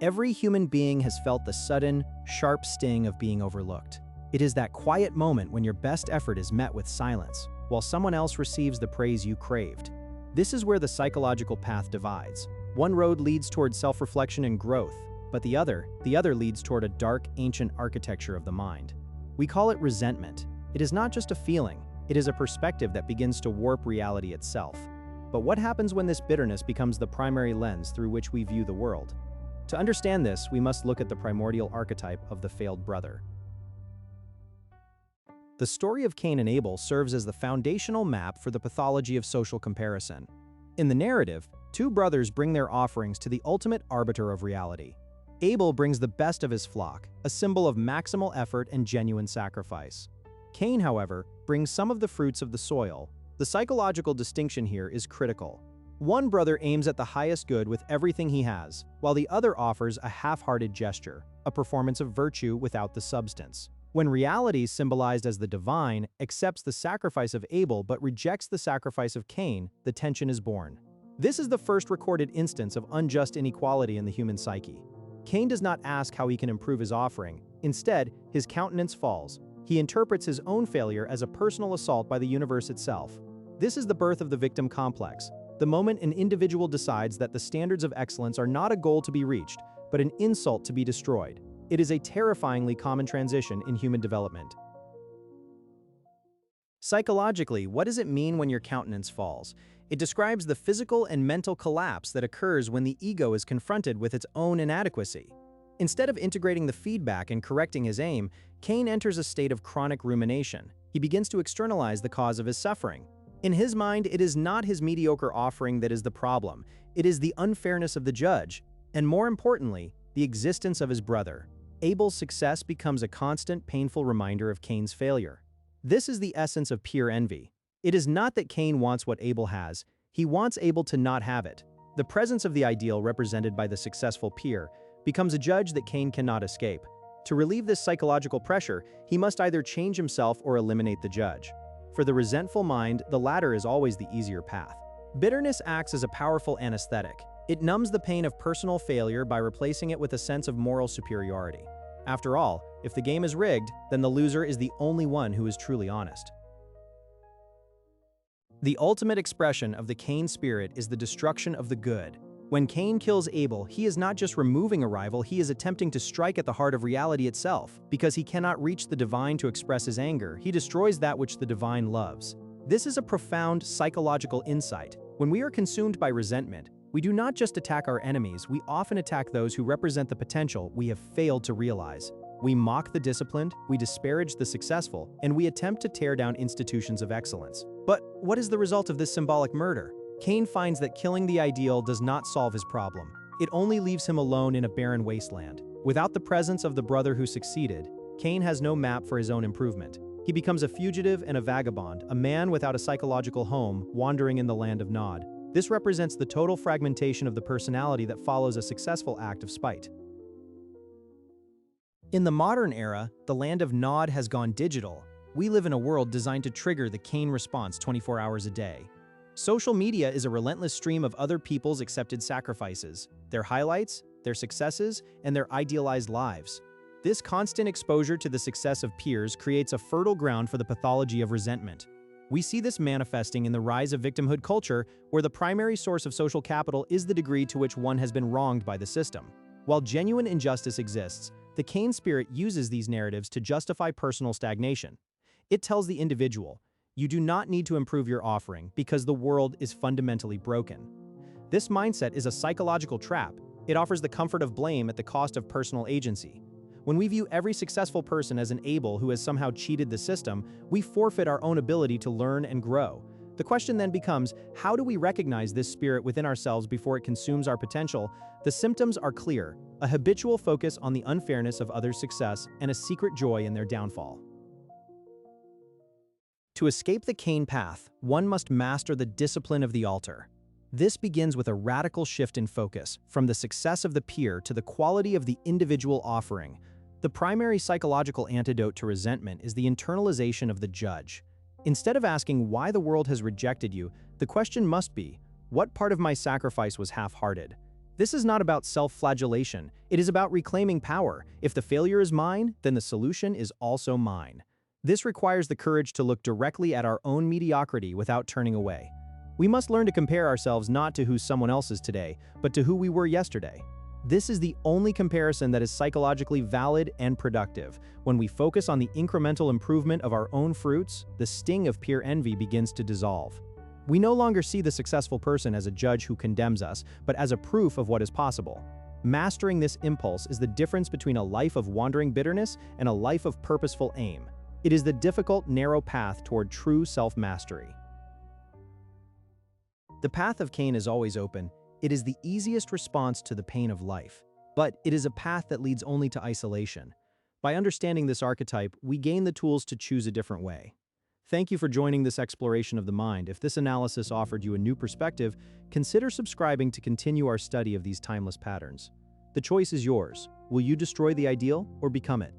Every human being has felt the sudden, sharp sting of being overlooked. It is that quiet moment when your best effort is met with silence, while someone else receives the praise you craved. This is where the psychological path divides. One road leads toward self-reflection and growth, but the other leads toward a dark, ancient architecture of the mind. We call it resentment. It is not just a feeling, it is a perspective that begins to warp reality itself. But what happens when this bitterness becomes the primary lens through which we view the world? To understand this, we must look at the primordial archetype of the failed brother. The story of Cain and Abel serves as the foundational map for the pathology of social comparison. In the narrative, two brothers bring their offerings to the ultimate arbiter of reality. Abel brings the best of his flock, a symbol of maximal effort and genuine sacrifice. Cain, however, brings some of the fruits of the soil. The psychological distinction here is critical. One brother aims at the highest good with everything he has, while the other offers a half-hearted gesture, a performance of virtue without the substance. When reality, symbolized as the divine, accepts the sacrifice of Abel but rejects the sacrifice of Cain, the tension is born. This is the first recorded instance of unjust inequality in the human psyche. Cain does not ask how he can improve his offering. Instead, his countenance falls. He interprets his own failure as a personal assault by the universe itself. This is the birth of the victim complex, the moment an individual decides that the standards of excellence are not a goal to be reached, but an insult to be destroyed. It is a terrifyingly common transition in human development. Psychologically, what does it mean when your countenance falls? It describes the physical and mental collapse that occurs when the ego is confronted with its own inadequacy. Instead of integrating the feedback and correcting his aim, Cain enters a state of chronic rumination. He begins to externalize the cause of his suffering. In his mind, it is not his mediocre offering that is the problem. It is the unfairness of the judge, and more importantly, the existence of his brother. Abel's success becomes a constant, painful reminder of Cain's failure. This is the essence of pure envy. It is not that Cain wants what Abel has, he wants Abel to not have it. The presence of the ideal represented by the successful peer becomes a judge that Cain cannot escape. To relieve this psychological pressure, he must either change himself or eliminate the judge. For the resentful mind, the latter is always the easier path. Bitterness acts as a powerful anesthetic. It numbs the pain of personal failure by replacing it with a sense of moral superiority. After all, if the game is rigged, then the loser is the only one who is truly honest. The ultimate expression of the Cain spirit is the destruction of the good. When Cain kills Abel, he is not just removing a rival, he is attempting to strike at the heart of reality itself. Because he cannot reach the divine to express his anger, he destroys that which the divine loves. This is a profound psychological insight. When we are consumed by resentment, we do not just attack our enemies, we often attack those who represent the potential we have failed to realize. We mock the disciplined, we disparage the successful, and we attempt to tear down institutions of excellence. But what is the result of this symbolic murder? Cain finds that killing the ideal does not solve his problem. It only leaves him alone in a barren wasteland. Without the presence of the brother who succeeded, Cain has no map for his own improvement. He becomes a fugitive and a vagabond, a man without a psychological home, wandering in the land of Nod. This represents the total fragmentation of the personality that follows a successful act of spite. In the modern era, the land of Nod has gone digital. We live in a world designed to trigger the Cain response 24 hours a day. Social media is a relentless stream of other people's accepted sacrifices, their highlights, their successes, and their idealized lives. This constant exposure to the success of peers creates a fertile ground for the pathology of resentment. We see this manifesting in the rise of victimhood culture, where the primary source of social capital is the degree to which one has been wronged by the system. While genuine injustice exists, the Cain spirit uses these narratives to justify personal stagnation. It tells the individual, you do not need to improve your offering because the world is fundamentally broken. This mindset is a psychological trap. It offers the comfort of blame at the cost of personal agency. When we view every successful person as an Abel who has somehow cheated the system, we forfeit our own ability to learn and grow. The question then becomes, how do we recognize this spirit within ourselves before it consumes our potential? The symptoms are clear: a habitual focus on the unfairness of others' success and a secret joy in their downfall. To escape the Cain path, one must master the discipline of the altar. This begins with a radical shift in focus, from the success of the peer to the quality of the individual offering. The primary psychological antidote to resentment is the internalization of the judge. Instead of asking why the world has rejected you, the question must be, what part of my sacrifice was half-hearted? This is not about self-flagellation. It is about reclaiming power. If the failure is mine, then the solution is also mine. This requires the courage to look directly at our own mediocrity without turning away. We must learn to compare ourselves not to who someone else is today, but to who we were yesterday. This is the only comparison that is psychologically valid and productive. When we focus on the incremental improvement of our own fruits, the sting of peer envy begins to dissolve. We no longer see the successful person as a judge who condemns us, but as a proof of what is possible. Mastering this impulse is the difference between a life of wandering bitterness and a life of purposeful aim. It is the difficult, narrow path toward true self-mastery. The path of Cain is always open. It is the easiest response to the pain of life, but it is a path that leads only to isolation. By understanding this archetype, we gain the tools to choose a different way. Thank you for joining this exploration of the mind. If this analysis offered you a new perspective, consider subscribing to continue our study of these timeless patterns. The choice is yours. Will you destroy the ideal or become it?